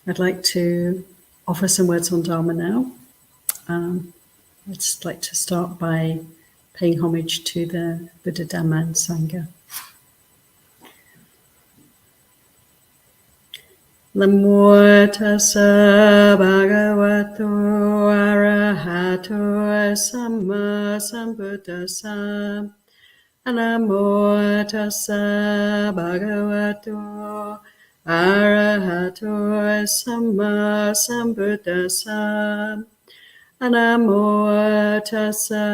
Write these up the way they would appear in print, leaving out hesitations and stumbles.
I'd like to offer some words on Dhamma now. I'd just like to start by paying homage to the Buddha, Dhamma and Sangha. Namo tassa bhagavato arahato samma sambuddhassa. Namo tassa bhagavato arahato samma sambuddhassa. Namo tassa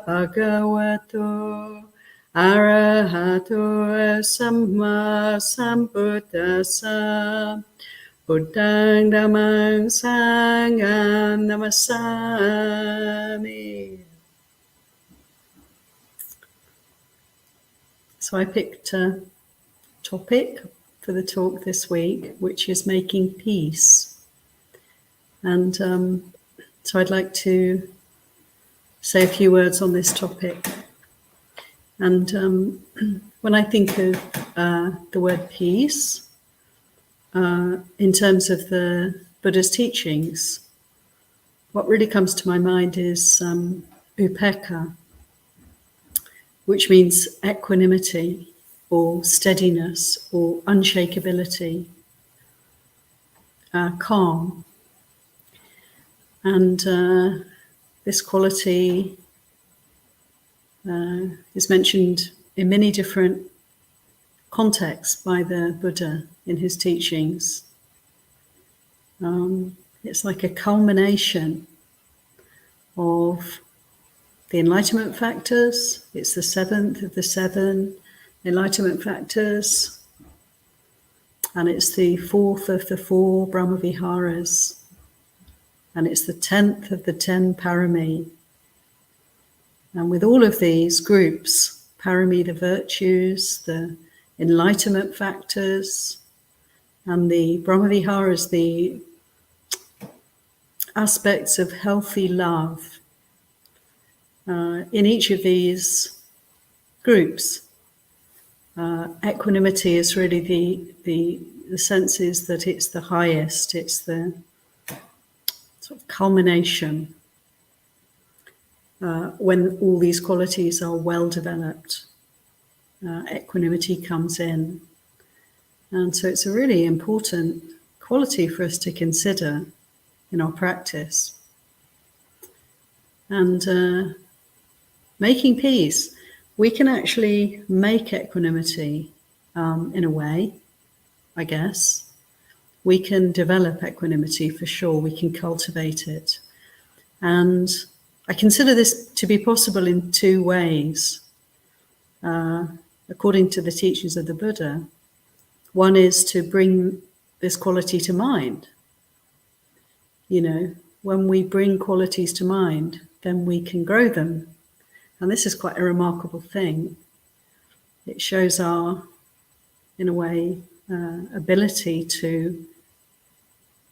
bhagavato arahato samma sambuddhassa. Buddhaṃ dhammāṃ sanghaṃ namasami. So I picked a topic for the talk this week, which is making peace. And so I'd like to say a few words on this topic. And when I think of the word peace, in terms of the Buddha's teachings, what really comes to my mind is upekkha, which means equanimity or steadiness or unshakability, calm. And this quality is mentioned in many different contexts by the Buddha in his teachings. It's like a culmination of the enlightenment factors. It's the seventh of the seven enlightenment factors, and it's the fourth of the four Brahmaviharas, and it's the 10th of the 10 parami. And with all of these groups, parami, the virtues, the enlightenment factors, and the Brahmaviharas, the aspects of healthy love, in each of these groups, equanimity is really the sense is that it's the highest, it's the sort of culmination when all these qualities are well developed. Equanimity comes in. And so it's a really important quality for us to consider in our practice. And making peace, we can actually make equanimity in a way, I guess. We can develop equanimity for sure, we can cultivate it. And I consider this to be possible in two ways. According to the teachings of the Buddha, one is to bring this quality to mind. You know, when we bring qualities to mind, then we can grow them. And this is quite a remarkable thing. It shows our, in a way, ability to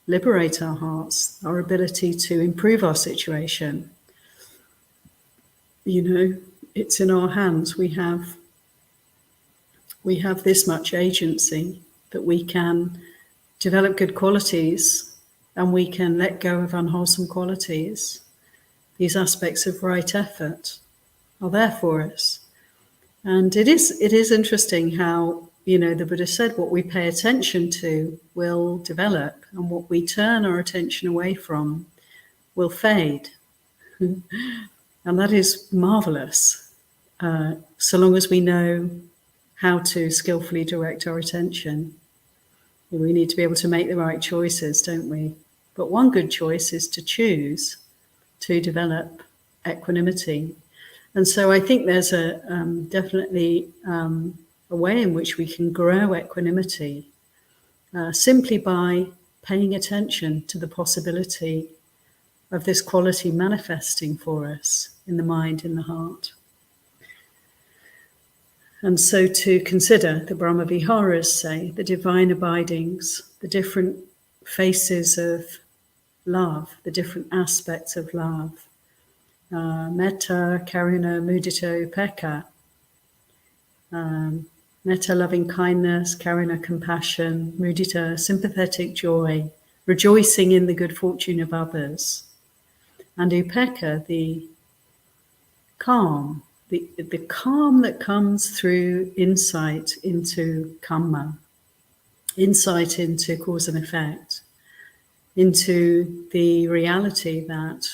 liberate our hearts, our ability to improve our situation. You know, it's in our hands. We have this much agency that we can develop good qualities and we can let go of unwholesome qualities. These aspects of right effort are there for us. And it is interesting how, you know, the Buddha said what we pay attention to will develop and what we turn our attention away from will fade. And that is marvelous, so long as we know how to skillfully direct our attention. We need to be able to make the right choices, don't we? But one good choice is to choose to develop equanimity. And so I think there's a definitely a way in which we can grow equanimity simply by paying attention to the possibility of this quality manifesting for us in the mind, in the heart. And so to consider the Brahmaviharas, say, the divine abidings, the different faces of love, the different aspects of love, metta, karuna, mudita, upekkha, metta, loving kindness, karuna, compassion, mudita, sympathetic joy, rejoicing in the good fortune of others, and upekkha, the calm, the calm that comes through insight into karma, insight into cause and effect, into the reality that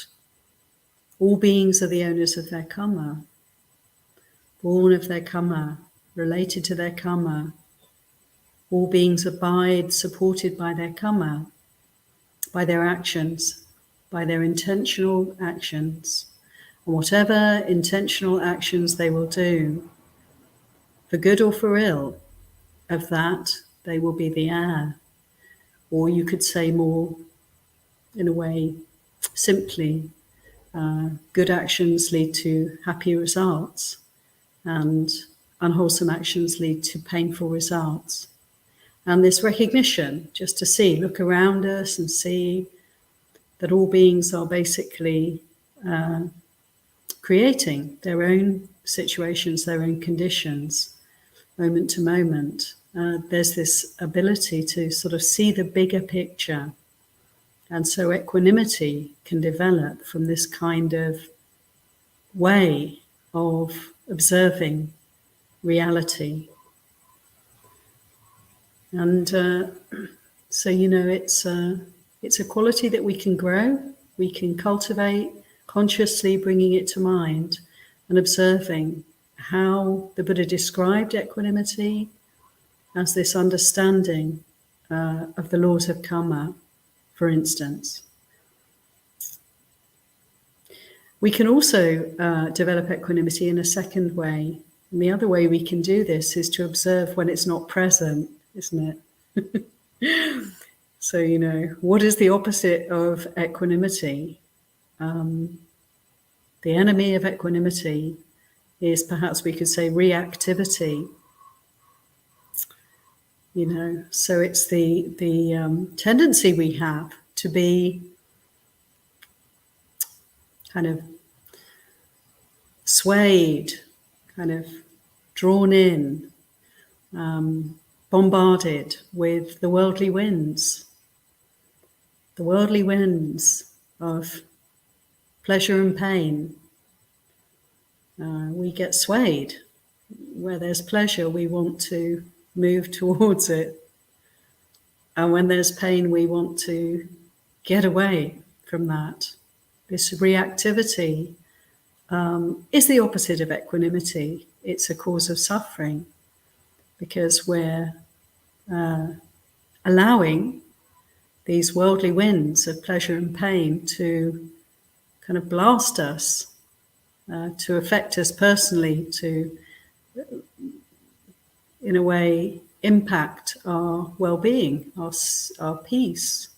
all beings are the owners of their karma, born of their karma, related to their karma. All beings abide supported by their karma, by their actions, by their intentional actions. And whatever intentional actions they will do, for good or for ill, of that they will be the heir. Or you could say more, in a way, simply, good actions lead to happy results, and unwholesome actions lead to painful results. And this recognition, just to see, look around us and see that all beings are basically creating their own situations, their own conditions, moment to moment. There's this ability to sort of see the bigger picture. And so equanimity can develop from this kind of way of observing reality. And so, it's a quality that we can grow, we can cultivate, consciously bringing it to mind and observing how the Buddha described equanimity as this understanding of the laws of karma, for instance. We can also develop equanimity in a second way. And the other way we can do this is to observe when it's not present, isn't it? So, what is the opposite of equanimity? The enemy of equanimity is, perhaps we could say, reactivity. So it's the tendency we have to be kind of swayed, kind of drawn in, bombarded with the worldly winds of pleasure and pain. We get swayed. Where there's pleasure, we want to move towards it. And when there's pain, we want to get away from that. This reactivity is the opposite of equanimity. It's a cause of suffering because we're allowing these worldly winds of pleasure and pain to kind of blast us, to affect us personally, to, in a way, impact our well-being, our peace.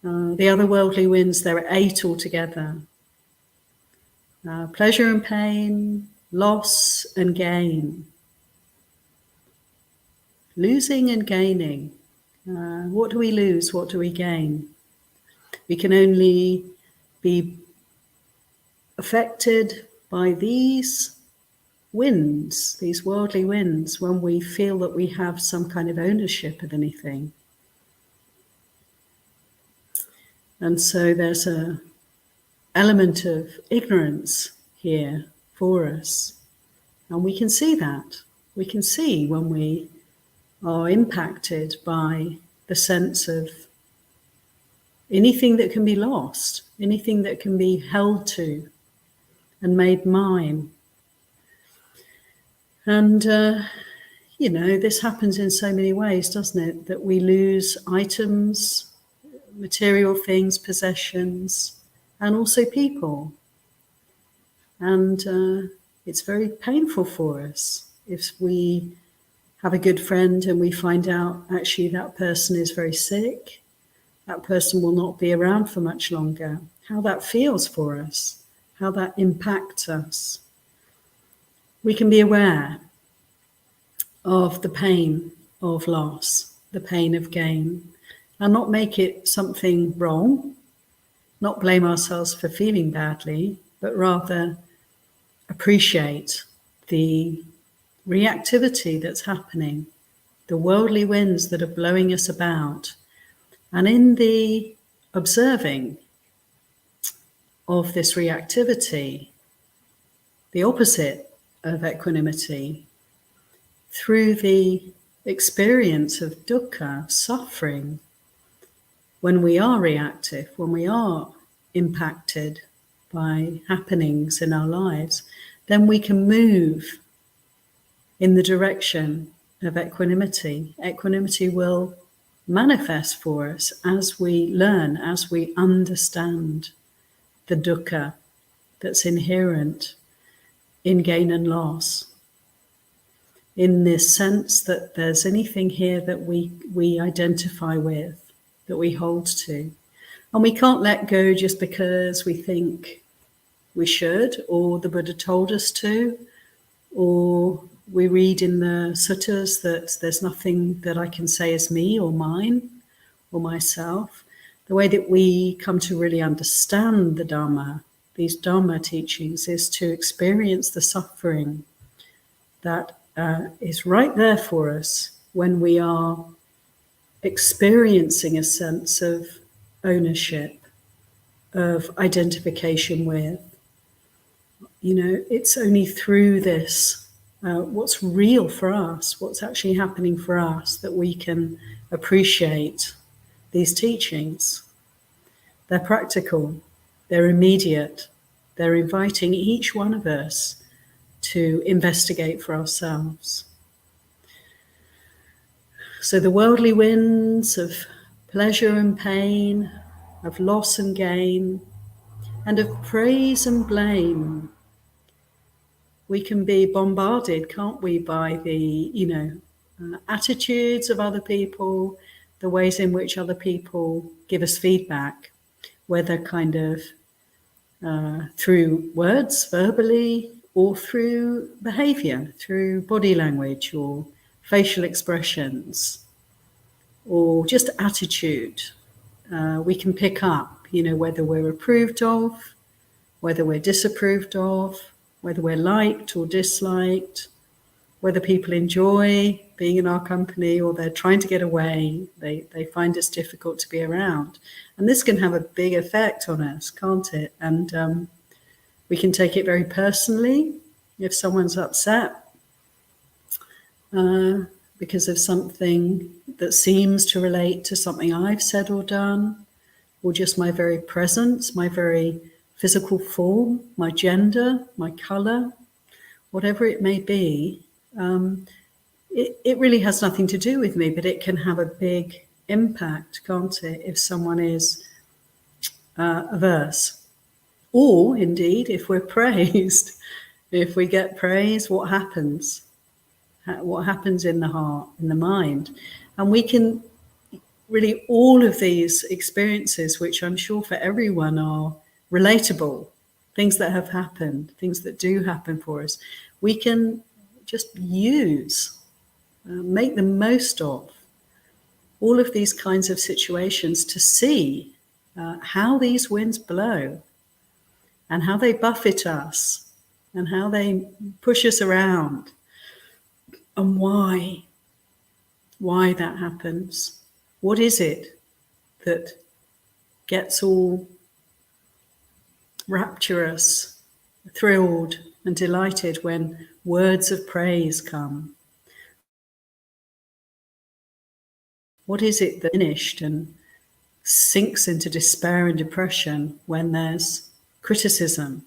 The other worldly winds, there are 8 altogether. Pleasure and pain, loss and gain. Losing and gaining. What do we lose? What do we gain? We can only be affected by these winds, these worldly winds, when we feel that we have some kind of ownership of anything. And so there's an element of ignorance here for us. And we can see that. We can see when we are impacted by the sense of anything that can be lost, anything that can be held to and made mine. And, this happens in so many ways, doesn't it? That we lose items, material things, possessions, and also people. And it's very painful for us if we have a good friend and we find out actually that person is very sick, that person will not be around for much longer, how that feels for us, how that impacts us. We can be aware of the pain of loss, the pain of gain, and not make it something wrong, not blame ourselves for feeling badly, but rather appreciate the reactivity that's happening, the worldly winds that are blowing us about. And in the observing of this reactivity, the opposite of equanimity, through the experience of dukkha, suffering, when we are reactive, when we are impacted by happenings in our lives, then we can move in the direction of equanimity. Equanimity will manifest for us as we learn, as we understand the dukkha that's inherent in gain and loss. In this sense that there's anything here that we identify with, that we hold to. And we can't let go just because we think we should, or the Buddha told us to, or we read in the suttas that there's nothing that I can say is me or mine or myself. The way that we come to really understand the Dhamma, these Dhamma teachings, is to experience the suffering that is right there for us when we are experiencing a sense of ownership, of identification with. You know, it's only through this, what's real for us, what's actually happening for us, that we can appreciate these teachings. They're practical, they're immediate, they're inviting each one of us to investigate for ourselves. So the worldly winds of pleasure and pain, of loss and gain, and of praise and blame, we can be bombarded, can't we, by the, attitudes of other people, the ways in which other people give us feedback, whether kind of through words, verbally, or through behavior, through body language or facial expressions, or just attitude. We can pick up, whether we're approved of, whether we're disapproved of, whether we're liked or disliked, whether people enjoy being in our company or they're trying to get away, they find us difficult to be around. And this can have a big effect on us, can't it? And we can take it very personally if someone's upset because of something that seems to relate to something I've said or done, or just my very presence, my very physical form, my gender, my color, whatever it may be. It really has nothing to do with me, but it can have a big impact, can't it, if someone is averse. Or indeed, if we're praised, if we get praise, what happens? What happens in the heart, in the mind? And we can really, all of these experiences, which I'm sure for everyone are relatable, things that have happened, things that do happen for us, we can just use, make the most of all of these kinds of situations to see how these winds blow and how they buffet us and how they push us around and why that happens. What is it that gets all rapturous, thrilled and delighted when words of praise come? What is it that finished and sinks into despair and depression when there's criticism?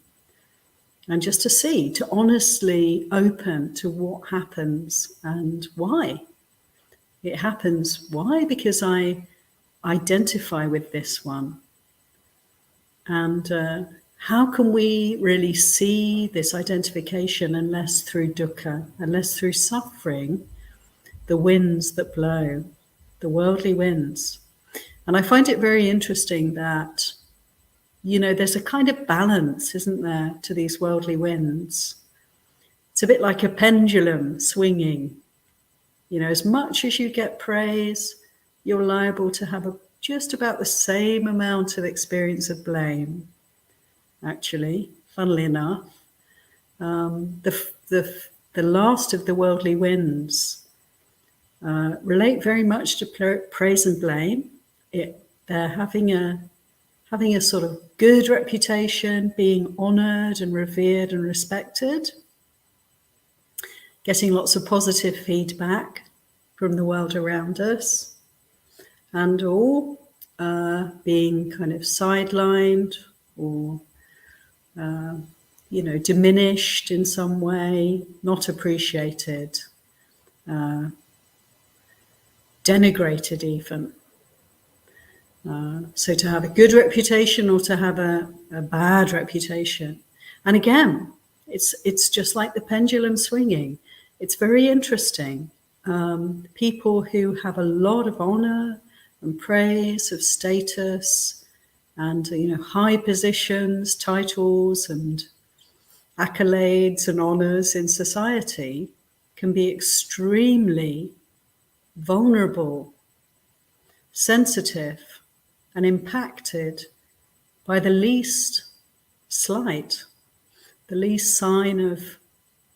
And just to see, to honestly open to what happens and why it happens. Why? Because I identify with this one. And how can we really see this identification unless through dukkha, unless through suffering, the winds that blow, the worldly winds? And I find it very interesting that, there's a kind of balance, isn't there, to these worldly winds? It's a bit like a pendulum swinging. As much as you get praise, you're liable to have just about the same amount of experience of blame, actually, funnily enough. The the last of the worldly winds, relate very much to praise and blame. They're having a sort of good reputation, being honoured and revered and respected, getting lots of positive feedback from the world around us, and all being kind of sidelined or diminished in some way, not appreciated, denigrated even. So to have a good reputation or to have a bad reputation. And again, it's just like the pendulum swinging. It's very interesting. People who have a lot of honor and praise, of status, and high positions, titles, and accolades and honors in society can be extremely vulnerable, sensitive, and impacted by the least slight, the least sign of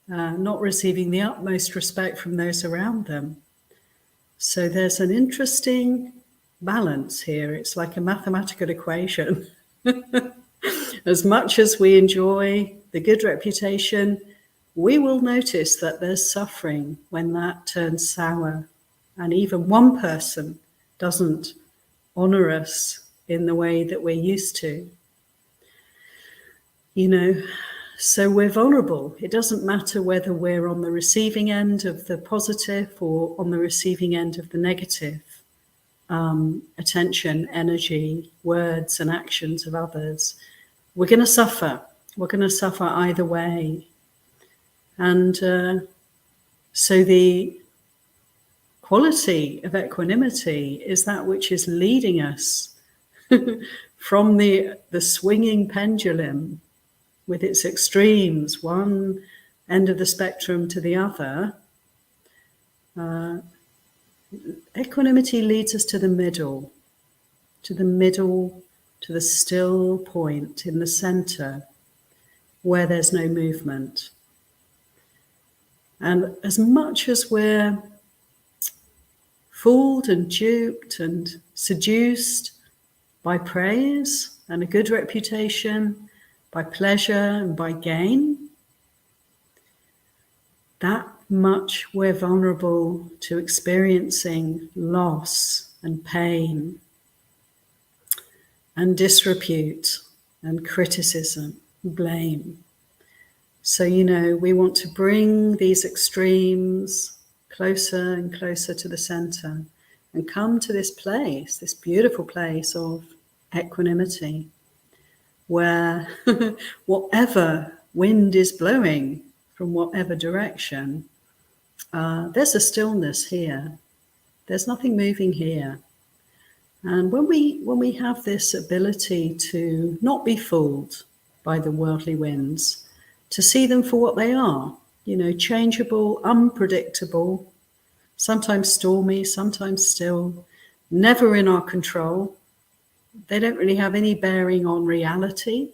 not receiving the utmost respect from those around them. So there's an interesting balance here. It's like a mathematical equation. As much as we enjoy the good reputation, we will notice that there's suffering when that turns sour. And even one person doesn't honor us in the way that we're used to. So we're vulnerable. It doesn't matter whether we're on the receiving end of the positive or on the receiving end of the negative attention, energy, words and actions of others. We're going to suffer. We're going to suffer either way. And so the quality of equanimity is that which is leading us from the swinging pendulum with its extremes, one end of the spectrum to the other. Equanimity leads us to the middle, to the still point in the center where there's no movement. And as much as we're fooled and duped and seduced by praise and a good reputation, by pleasure and by gain, that much we're vulnerable to experiencing loss and pain and disrepute and criticism, blame. So, we want to bring these extremes closer and closer to the center and come to this place, this beautiful place of equanimity, where whatever wind is blowing from whatever direction, there's a stillness here. There's nothing moving here. And when we have this ability to not be fooled by the worldly winds, to see them for what they are, changeable, unpredictable, sometimes stormy, sometimes still, never in our control. They don't really have any bearing on reality.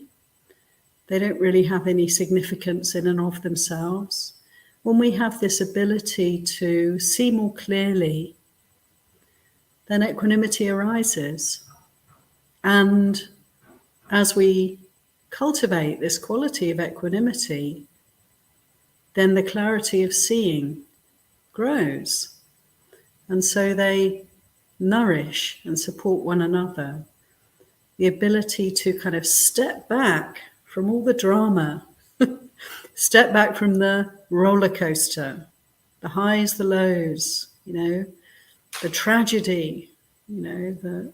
They don't really have any significance in and of themselves. When we have this ability to see more clearly, then equanimity arises. And as we cultivate this quality of equanimity, then the clarity of seeing grows. And so they nourish and support one another. The ability to kind of step back from all the drama, step back from the roller coaster, the highs, the lows, the tragedy, the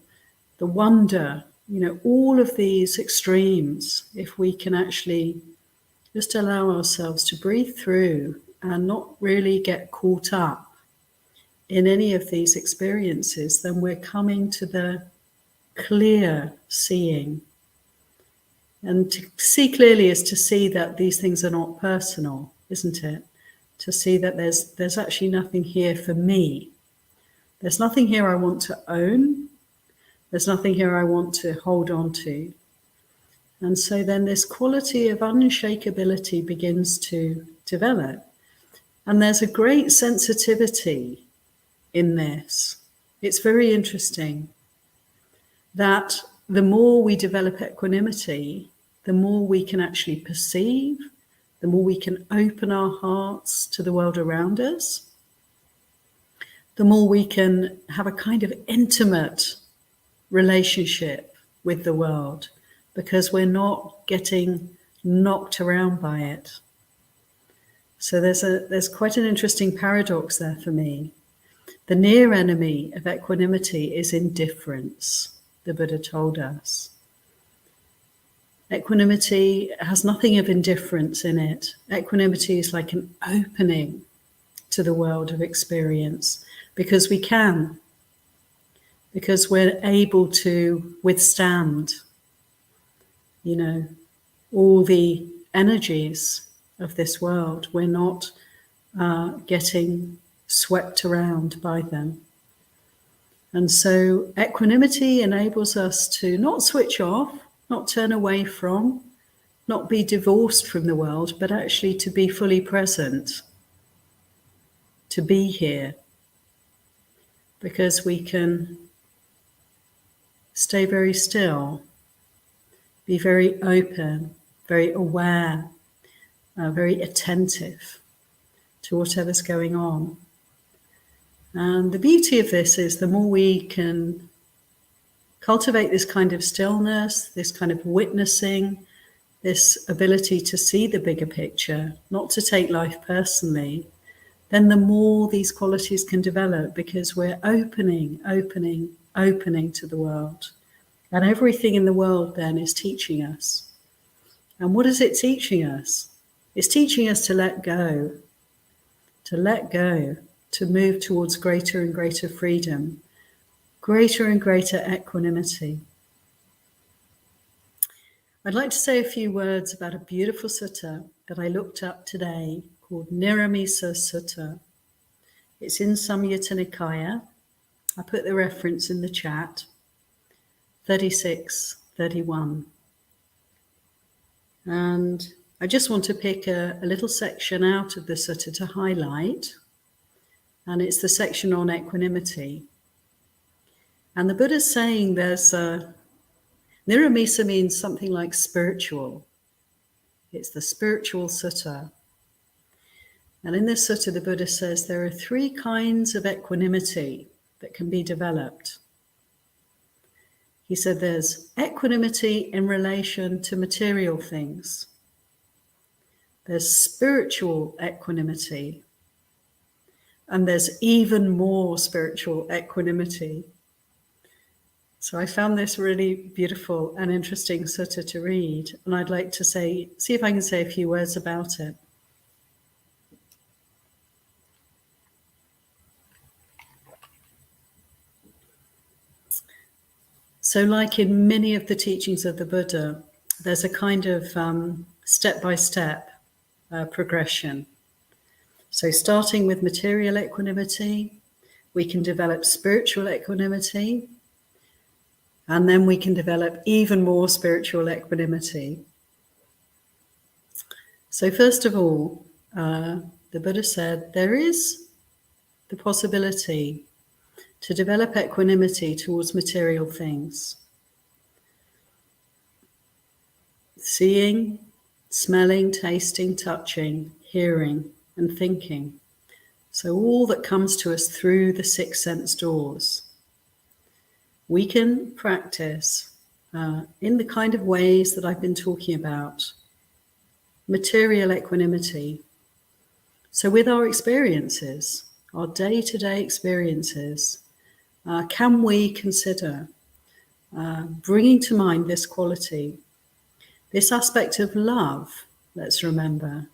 wonder, all of these extremes, if we can actually just allow ourselves to breathe through and not really get caught up in any of these experiences, then we're coming to the clear seeing. And to see clearly is to see that these things are not personal, isn't it? To see that there's actually nothing here for me. There's nothing here I want to own. There's nothing here I want to hold on to. And so then this quality of unshakability begins to develop. And there's a great sensitivity in this. It's very interesting that the more we develop equanimity, the more we can actually perceive, the more we can open our hearts to the world around us, the more we can have a kind of intimate relationship with the world, because we're not getting knocked around by it. So there's quite an interesting paradox there for me. The near enemy of equanimity is indifference, the Buddha told us. Equanimity has nothing of indifference in it. Equanimity is like an opening to the world of experience, because we're able to withstand, all the energies of this world. We're not getting swept around by them. And so equanimity enables us to not switch off, not turn away from, not be divorced from the world, but actually to be fully present, to be here, because we can stay very still, be very open, very aware, very attentive to whatever's going on. And the beauty of this is the more we can cultivate this kind of stillness, this kind of witnessing, this ability to see the bigger picture, not to take life personally, then the more these qualities can develop, because we're opening to the world. And everything in the world then is teaching us. And what is it teaching us? It's teaching us to let go, to move towards greater and greater freedom, greater and greater equanimity. I'd like to say a few words about a beautiful sutta that I looked up today called Nirāmisasutta. It's in Samyutta Nikaya. I put the reference in the chat, 36:31. And I just want to pick a little section out of the sutta to highlight, and it's the section on equanimity. And the Buddha's saying there's Nirāmisa means something like spiritual. It's the spiritual sutta. And in this sutta, the Buddha says there are 3 kinds of equanimity that can be developed. He said there's equanimity in relation to material things. There's spiritual equanimity. And there's even more spiritual equanimity. So I found this really beautiful and interesting sutta to read. And I'd like to see if I can say a few words about it. So like in many of the teachings of the Buddha, there's a kind of step-by-step progression. So starting with material equanimity, we can develop spiritual equanimity, and then we can develop even more spiritual equanimity. So first of all, the Buddha said there is the possibility to develop equanimity towards material things. Seeing, smelling, tasting, touching, hearing, and thinking. So all that comes to us through the 6 sense doors. We can practice in the kind of ways that I've been talking about, material equanimity. So with our experiences, our day-to-day experiences, can we consider bringing to mind this quality, this aspect of love? Let's remember,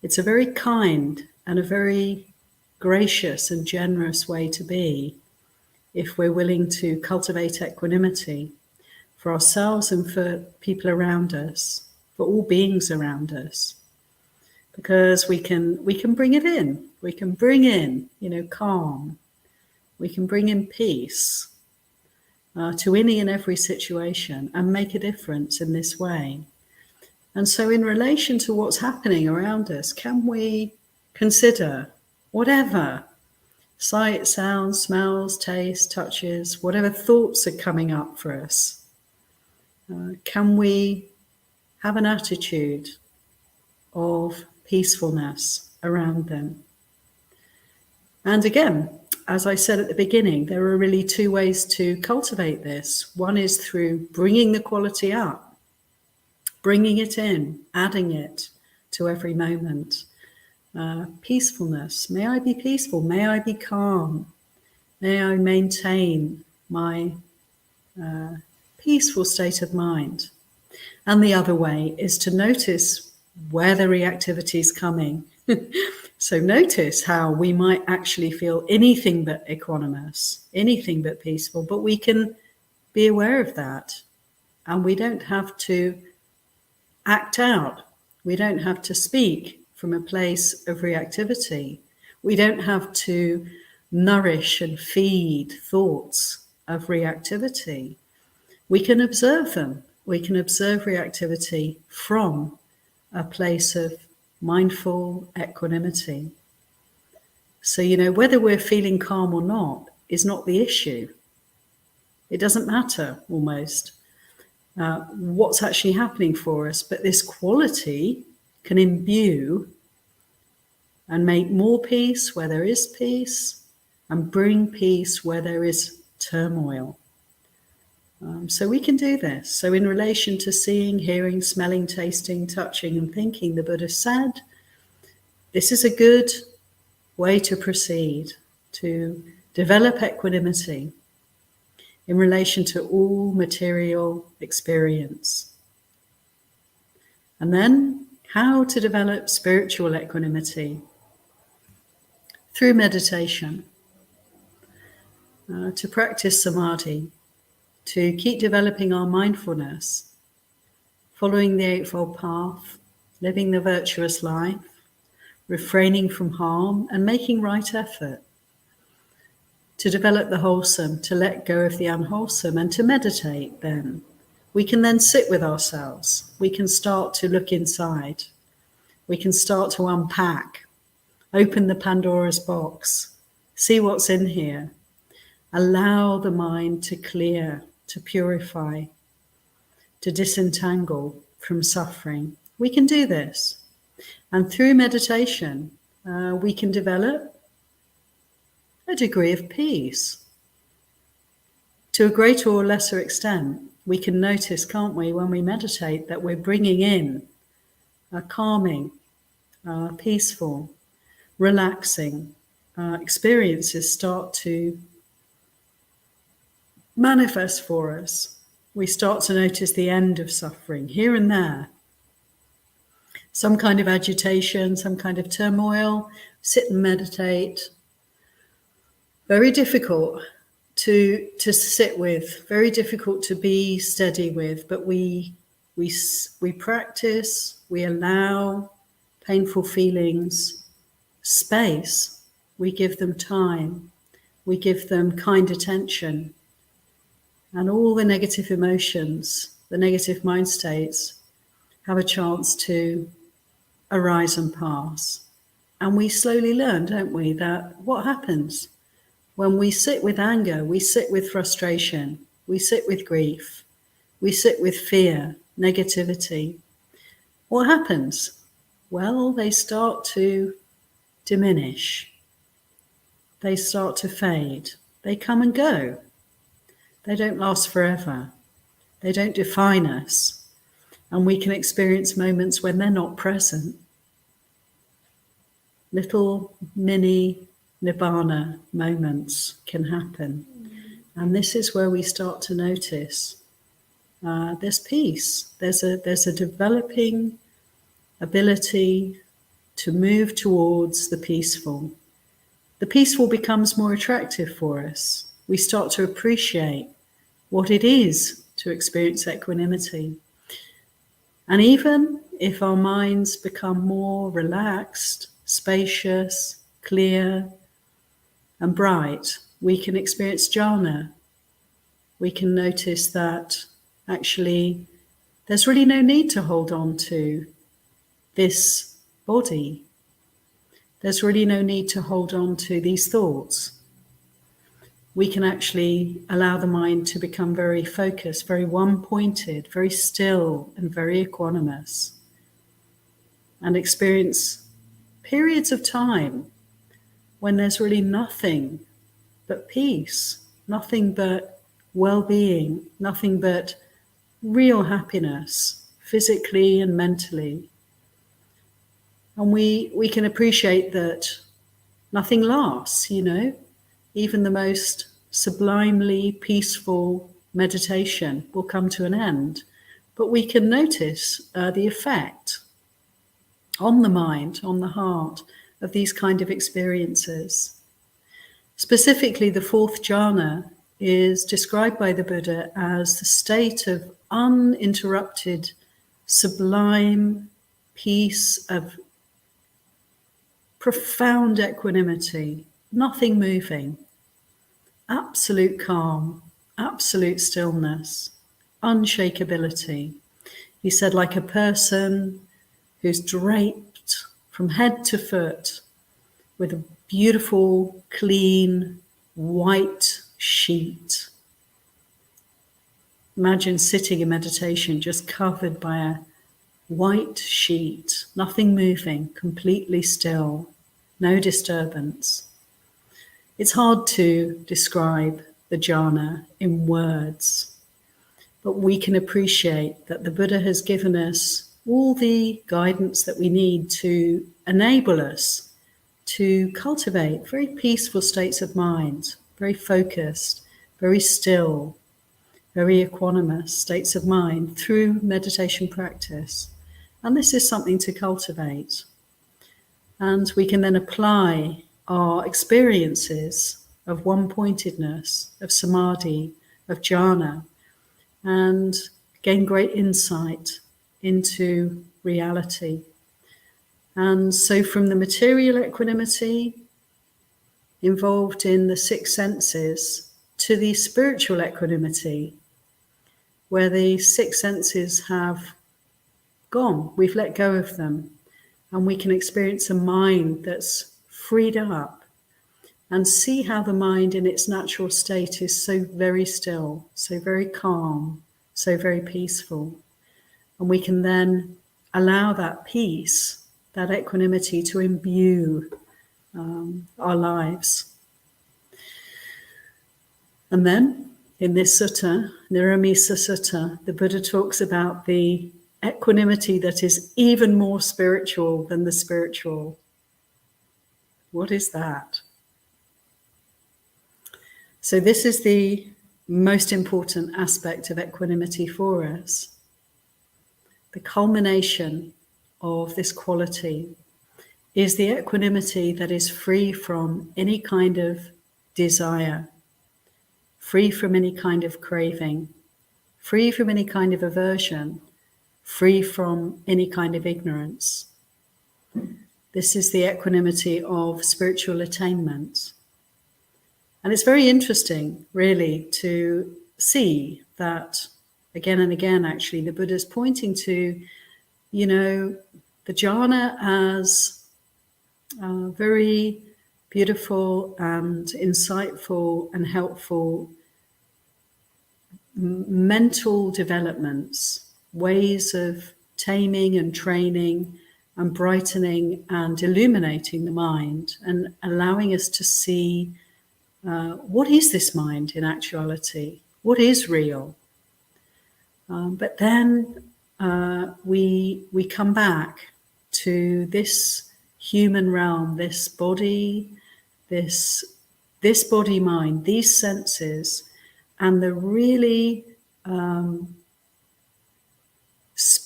it's a very kind and a very gracious and generous way to be, if we're willing to cultivate equanimity for ourselves and for people around us, for all beings around us. Because we can bring it in. We can bring in, calm. We can bring in peace to any and every situation and make a difference in this way. And so in relation to what's happening around us, can we consider whatever sight, sound, smells, taste, touches, whatever thoughts are coming up for us. Can we have an attitude of peacefulness around them? And again, as I said at the beginning, there are really two ways to cultivate this. One is through bringing the quality up, bringing it in, adding it to every moment. Peacefulness. May I be peaceful. May I be calm. May I maintain my peaceful state of mind. And the other way is to notice where the reactivity is coming. So notice how we might actually feel anything but equanimous, anything but peaceful, but we can be aware of that. And we don't have to act out. We don't have to speak from a place of reactivity. We don't have to nourish and feed thoughts of reactivity. We can observe them. We can observe reactivity from a place of mindful equanimity. So, whether we're feeling calm or not is not the issue. It doesn't matter almost what's actually happening for us, but this quality can imbue and make more peace where there is peace and bring peace where there is turmoil. So we can do this. So in relation to seeing, hearing, smelling, tasting, touching, and thinking, the Buddha said, this is a good way to proceed, to develop equanimity in relation to all material experience. And then how to develop spiritual equanimity through meditation, to practice samadhi, to keep developing our mindfulness, following the Eightfold Path, living the virtuous life, refraining from harm and making right effort, to develop the wholesome, to let go of the unwholesome, and to meditate then. We can then sit with ourselves. We can start to look inside. We can start to unpack, open the Pandora's box, see what's in here, allow the mind to clear, to purify, to disentangle from suffering. We can do this. And through meditation, we can develop a degree of peace. To a greater or lesser extent, we can notice, can't we, when we meditate, that we're bringing in a calming, peaceful, relaxing experiences start to manifest for us. We start to notice the end of suffering here and there. Some kind of agitation, some kind of turmoil, sit and meditate. Very difficult to sit with, very difficult to be steady with, but we practice, we allow painful feelings space, we give them time, we give them kind attention, and all the negative emotions, the negative mind states have a chance to arise and pass. And we slowly learn, don't we, that what happens when we sit with anger, we sit with frustration, we sit with grief, we sit with fear, negativity. What happens? Well, they start to diminish. They start to fade. They come and go. They don't last forever. They don't define us. And we can experience moments when they're not present. Little mini nibbana moments can happen. And this is where we start to notice there's peace. There's a developing ability to move towards the peaceful. The peaceful becomes more attractive for us. We start to appreciate what it is to experience equanimity. And even if our minds become more relaxed, spacious, clear, and bright, we can experience jhana. We can notice that actually there's really no need to hold on to this body. there's really no need to hold on to these thoughts. We can actually allow the mind to become very focused, very one-pointed, very still and very equanimous, and experience periods of time when there's really nothing but peace, nothing but well-being, nothing but real happiness, physically and mentally. And we can appreciate that nothing lasts, Even the most sublimely peaceful meditation will come to an end. But we can notice the effect on the mind, on the heart, of these kind of experiences. Specifically, the fourth jhana is described by the Buddha as the state of uninterrupted, sublime peace, of profound equanimity, nothing moving, absolute calm, absolute stillness, unshakability. He said, like a person who's draped from head to foot with a beautiful, clean, white sheet. Imagine sitting in meditation just covered by a white sheet, nothing moving, completely still, no disturbance. It's hard to describe the jhana in words, but we can appreciate that the Buddha has given us all the guidance that we need to enable us to cultivate very peaceful states of mind, very focused, very still, very equanimous states of mind through meditation practice. And this is something to cultivate. And we can then apply our experiences of one-pointedness, of samadhi, of jhana, and gain great insight into reality. And so from the material equanimity involved in the six senses to the spiritual equanimity, where the six senses have gone, we've let go of them, and we can experience a mind that's freed up and see how the mind in its natural state is so very still, so very calm, so very peaceful. And we can then allow that peace, that equanimity to imbue our lives. And then in this sutta, Nirāmisasutta, the Buddha talks about the equanimity that is even more spiritual than the spiritual. What is that? So this is the most important aspect of equanimity for us. The culmination of this quality is the equanimity that is free from any kind of desire, free from any kind of craving, free from any kind of aversion, free from any kind of ignorance. This is the equanimity of spiritual attainment. And it's very interesting, really, to see that again and again, actually, the Buddha's pointing to, the jhana as very beautiful and insightful and helpful mental developments, ways of taming and training and brightening and illuminating the mind and allowing us to see what is this mind in actuality? What is real? But then we come back to this human realm, this body, this body mind, these senses, and the really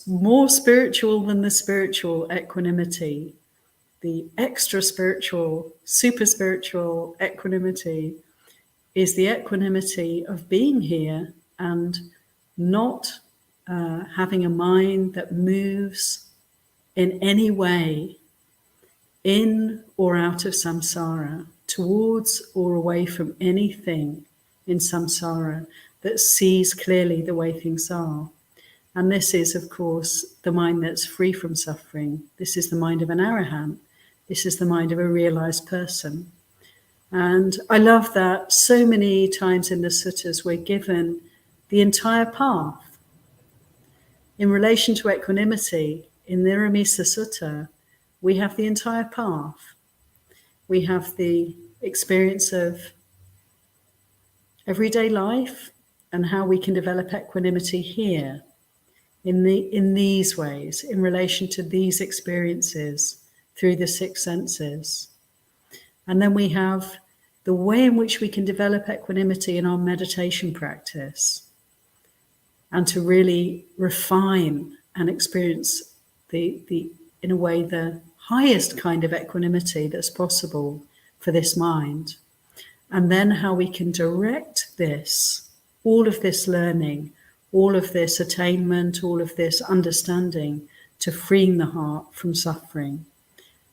more spiritual than the spiritual equanimity, the extra spiritual, super spiritual equanimity is the equanimity of being here and not having a mind that moves in any way in or out of samsara, towards or away from anything in samsara, that sees clearly the way things are. And this is, of course, the mind that's free from suffering. This is the mind of an arahant. This is the mind of a realized person. And I love that so many times in the suttas we're given the entire path. In relation to equanimity, in Nirāmisasutta, we have the entire path. We have the experience of everyday life and how we can develop equanimity here, in these ways, in relation to these experiences through the six senses. And then we have the way in which we can develop equanimity in our meditation practice, and to really refine and experience in a way, the highest kind of equanimity that's possible for this mind. And then how we can direct this, all of this learning, all of this attainment, all of this understanding, to freeing the heart from suffering.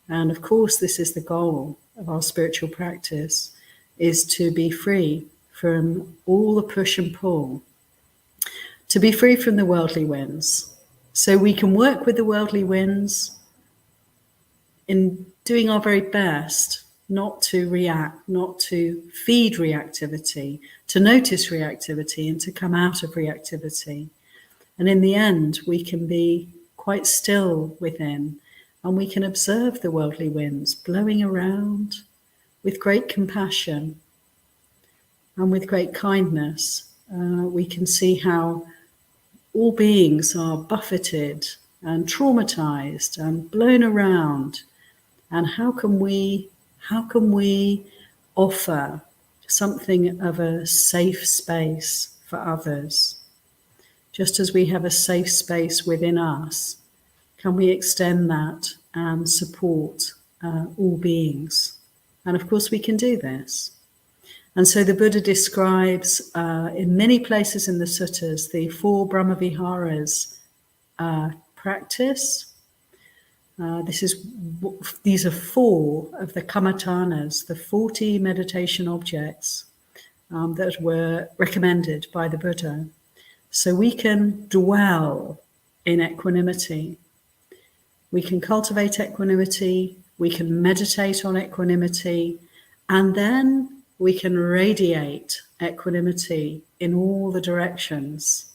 And of course, this is the goal of our spiritual practice, is to be free from all the push and pull, to be free from the worldly winds. So we can work with the worldly winds in doing our very best not to react, not to feed reactivity, to notice reactivity and to come out of reactivity. And in the end, we can be quite still within, and we can observe the worldly winds blowing around with great compassion and with great kindness. We can see how all beings are buffeted and traumatized and blown around. And how can we offer something of a safe space for others? Just as we have a safe space within us, can we extend that and support all beings? And of course we can do this. And so the Buddha describes in many places in the suttas the 4 Brahmaviharas practice. These are 4 of the kammattanas, the 40 meditation objects that were recommended by the Buddha. So we can dwell in equanimity. We can cultivate equanimity, we can meditate on equanimity, and then we can radiate equanimity in all the directions,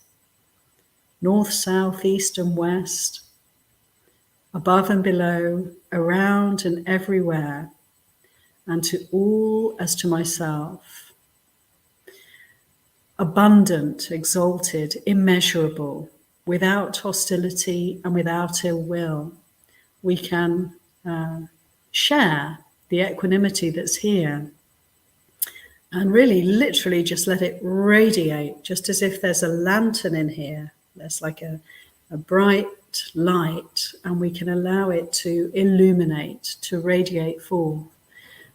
north, south, east and west, above and below, around and everywhere, and to all as to myself. Abundant, exalted, immeasurable, without hostility and without ill will. We can share the equanimity that's here and really literally just let it radiate, just as if there's a lantern in here. There's like a bright light, and we can allow it to illuminate, to radiate forth.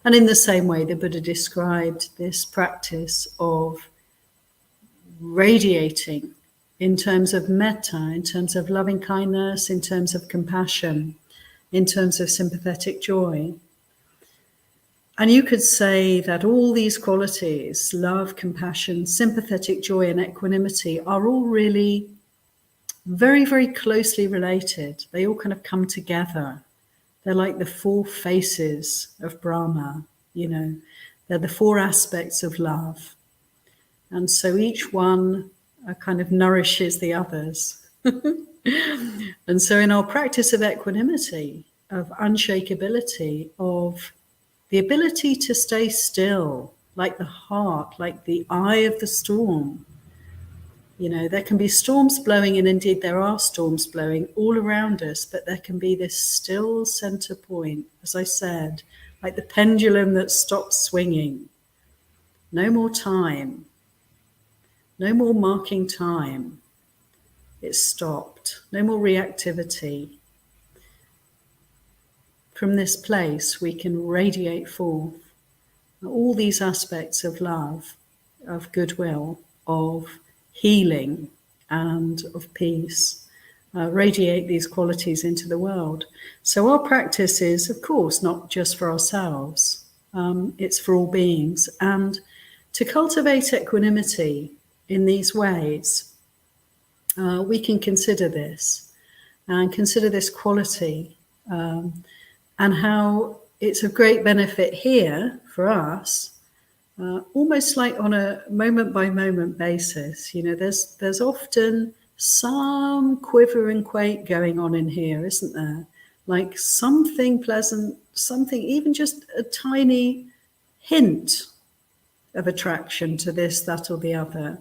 And in the same way, the Buddha described this practice of radiating in terms of metta, in terms of loving kindness, in terms of compassion, in terms of sympathetic joy. And you could say that all these qualities, love, compassion, sympathetic joy, and equanimity, are all really very, very closely related. They all kind of come together. They're like the 4 faces of Brahma, They're the 4 aspects of love. And so each one kind of nourishes the others. And so in our practice of equanimity, of unshakability, of the ability to stay still, like the heart, like the eye of the storm. There can be storms blowing, and indeed there are storms blowing all around us, but there can be this still center point, as I said, like the pendulum that stops swinging. No more time. No more marking time. It's stopped. No more reactivity. From this place, we can radiate forth all these aspects of love, of goodwill, of healing, and of peace. Radiate these qualities into the world. So our practice is, of course, not just for ourselves. It's for all beings. And to cultivate equanimity in these ways, we can consider this, and consider this quality, and how it's of great benefit here for us, almost like on a moment-by-moment basis. You know, there's often some quiver and quake going on in here, isn't there? Like something pleasant, something, even just a tiny hint of attraction to this, that, or the other,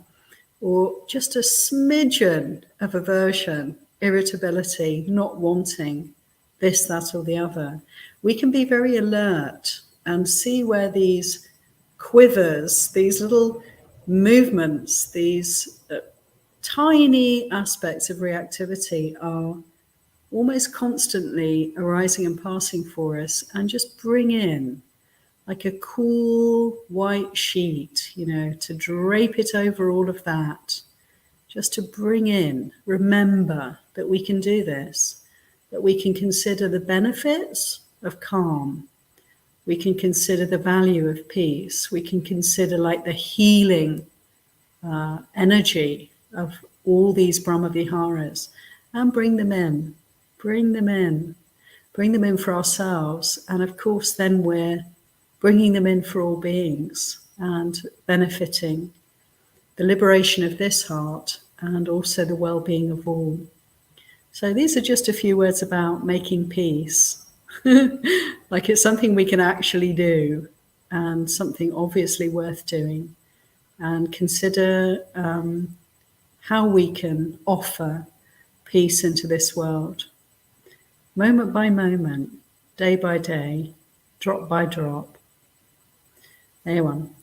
or just a smidgen of aversion, irritability, not wanting this, that, or the other. We can be very alert and see where these quivers, these little movements, these tiny aspects of reactivity are almost constantly arising and passing for us, and just bring in like a cool white sheet, you know, to drape it over all of that, just to bring in, remember that we can do this, that we can consider the benefits of calm, we can consider the value of peace, we can consider like the healing energy of all these Brahma-viharas, and bring them in for ourselves. And of course, then we're bringing them in for all beings and benefiting the liberation of this heart and also the well-being of all. So these are just a few words about making peace. Like it's something we can actually do, and something obviously worth doing, and consider how we can offer peace into this world, moment by moment, day by day, drop by drop. Ewan.